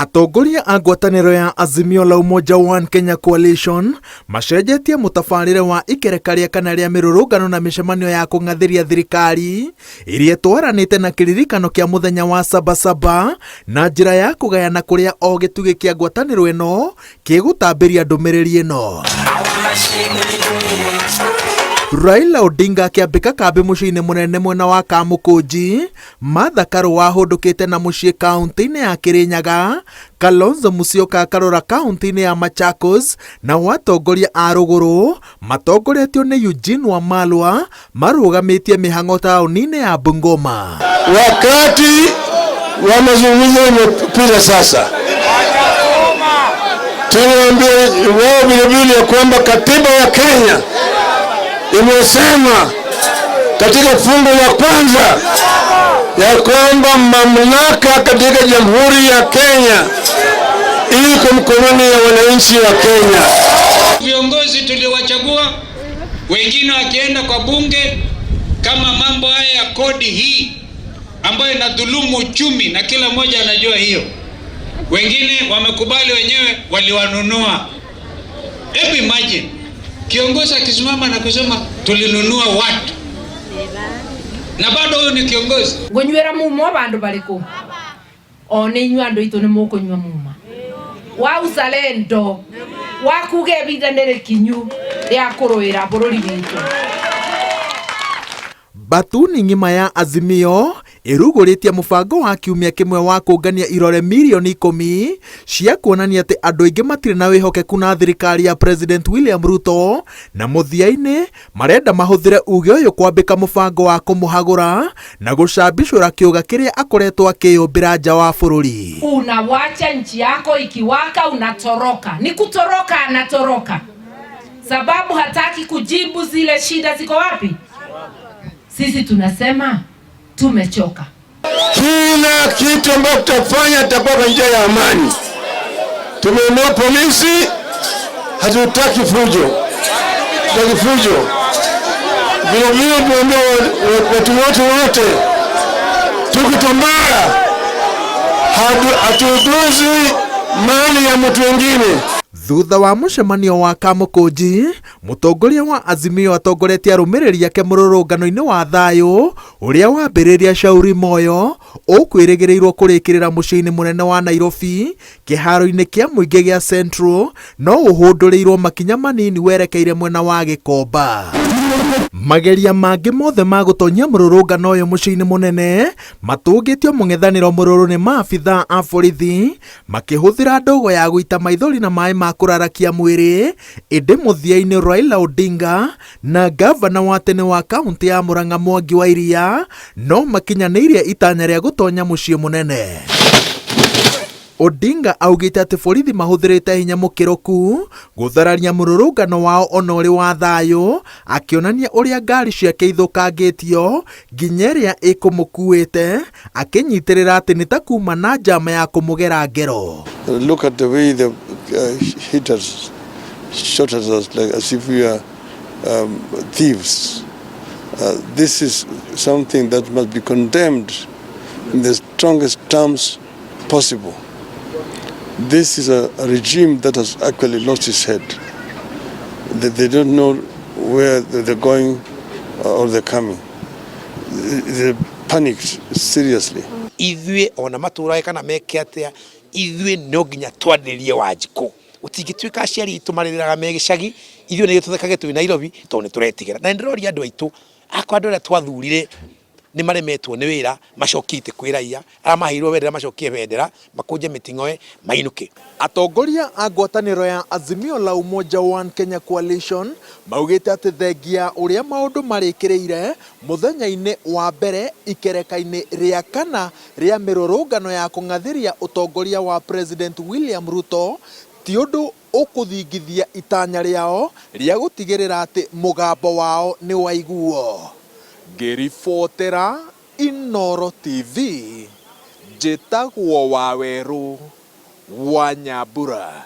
Atongoria a ngwatanĩro ya Azimio la Umoja One Kenya Coalition macenjetie mũtabarĩre wa ikereka rĩa kana rĩa mĩrũrũngano na mĩcemanio ya kũng'athĩria thirikari ĩrĩa twaranĩte na kĩririkano kĩa mũthenya wa Sabasaba na njĩra ya kũgayana kũrĩa o gĩtugĩ kĩa ngwatanĩro ĩno kĩgũtambĩria ndũmĩrĩri ĩno. Raila Odinga akĩambĩka kambĩ mũciĩ-inĩ mũnene mwena wa Kamũkũnji, Martha Karũa ahũndũkĩte na mũciĩ kaunti-inĩ ya Kĩrĩnyaga, Kalonzo Musyoka akarora kaunti-inĩ ya Machakos, na atongoria a rũgũrũ matongoretio nĩ Eugene Wamalwa marũgamĩtie mĩhang'o taũni-inĩ ya Bungoma. Wakati wa mazungumzo umepita sasa, tunaambia wao vilevile kwamba katiba ya Kenya imesema katika fungu la kwanza ya kwamba mamlaka katika Jamhuri ya Kenya iko mkononi ya wananchi wa Kenya. Viongozi tuliowachagua wengine wakienda kwa bunge, kama mambo haya ya kodi hii ambayo inadhulumu uchumi na kila mmoja anajua hiyo, wengine wamekubali wenyewe, waliwanunua. Hebu imagine kiongozi akisimama na kusema tulinunua watu, na bado huyo ni kiongozi. Ngonywera mumo abandu baliko one nywa andu itu ni mukunywa muma wa uzalendo wa kuge bidanere kinyu ya kuroira bururi bitu. Batuni ng'ima ya Azimio ĩrugũrĩtie mũbango wa kiumia kĩmwe wa kũũngania irore milioni 10 cia kuonania atĩ andũ aingĩ matirĩ na wĩhokeku na thirikari ya President William Ruto, na mũthia-inĩ marenda mahũthĩre uge ũyũ kwambĩka mũbango wa kũmũhagũra na gũcambicũra kĩũga kĩrĩa akoretwo akĩyũmbĩra nja wa bũrũri. Unawacha nchi yako ikiwaka, unatoroka. Ni kutoroka, anatoroka sababu hataki kujibu zile shida ziko wapi. Sisi tunasema tumechoka. Kila kitu ambacho tutafanya tutakuwa kwa njia ya amani. Tumeondoa polisi, hatutaki fujo. Hatutaki fujo. Vile tumeondoa watu wote. Tukitombara, hatuduzi mali ya mtu wengine. Thutha wa mũcemanio wa Kamũkũnji, mũtongoria wa Azimio atongoretie arũmĩrĩri ake mũrũrũngano-inĩ wa thayũ ũrĩa wambĩrĩria Shauri Moyo ũkwĩrĩgĩrĩirwo kũrĩkĩrĩra mũciĩ-inĩ mũnene wa Nairobi kĩharo-inĩ kĩa mũingĩ gĩa Central, no ũhũndũrĩirwo makinya manini werekeire mwena wa Gĩkomba. Mageria mangĩ mothe ma gũtonyia mũrũrũngano ũyũ mũciĩ-inĩ mũnene matũngĩtio mũng'ethanĩro mũrũrũ nĩ maabithaa a borithi makĩhũthĩra ndogo ya gũita maithori na maĩ ma kũrarakia mwĩrĩ, ĩndĩ mũthia-inĩ Raila Odinga na gavana wa tene wa kaunti ya Murang'a Mwangi wa Iria no makinyanĩirie itanya rĩa gũtonya mũciĩ mũnene. Odinga augĩte atĩ borithi mahũthĩrĩte hinya mũkĩrũku gũthararia mũrũrũngano wao ona ũrĩ wa thayũ, akĩonania ũrĩa ngari ciake ithũkangĩtio nginya ĩrĩa ĩkũmũkuĩte, akĩnyitĩrĩra atĩ nĩ ta kuma na njama ya kũmũgera ngero. Look at the way the hitters shot at us like as if we are thieves. This is something that must be condemned in the strongest terms possible. This is a regime that has actually lost its head. They don't know where they're going or they're coming. They're panicked seriously. Ithuĩ ona matũrae kana meke atĩa, ithuĩ no nginya twarĩrie Wanjikũ. Ũtingĩtuĩka aciari itũ marĩrĩraga me gĩcagi, ithuĩ nĩ tũthekaga twĩ Nairobi tondũ nĩ tũretigĩra. Na ndĩroria andũ aitũ akwa andũ arĩa twathurire nĩ maremetwo nĩ wĩra macokite kwĩ raia, arĩa maheirwo wĩra macokie bendera makũnje mĩting'oe mainũke. Atongoria a ngwatanĩro ya Azimio la Umoja One Kenya Coalition maugĩte atĩ thengia ũrĩa maũndũ marĩkĩrĩire mũthenya-inĩ wa mbere ikereka-inĩ rĩa kana rĩa mĩrũrũngano ya kũng'athĩria ũtongoria wa President William Ruto ti ũndũ ũkũthingithia itanya rĩao rĩa gũtigĩrĩra atĩ mũgambo wao nĩ waiguo. Ngĩribotera Inooro TV, njĩtagwo Wawerũ wa Nyambura.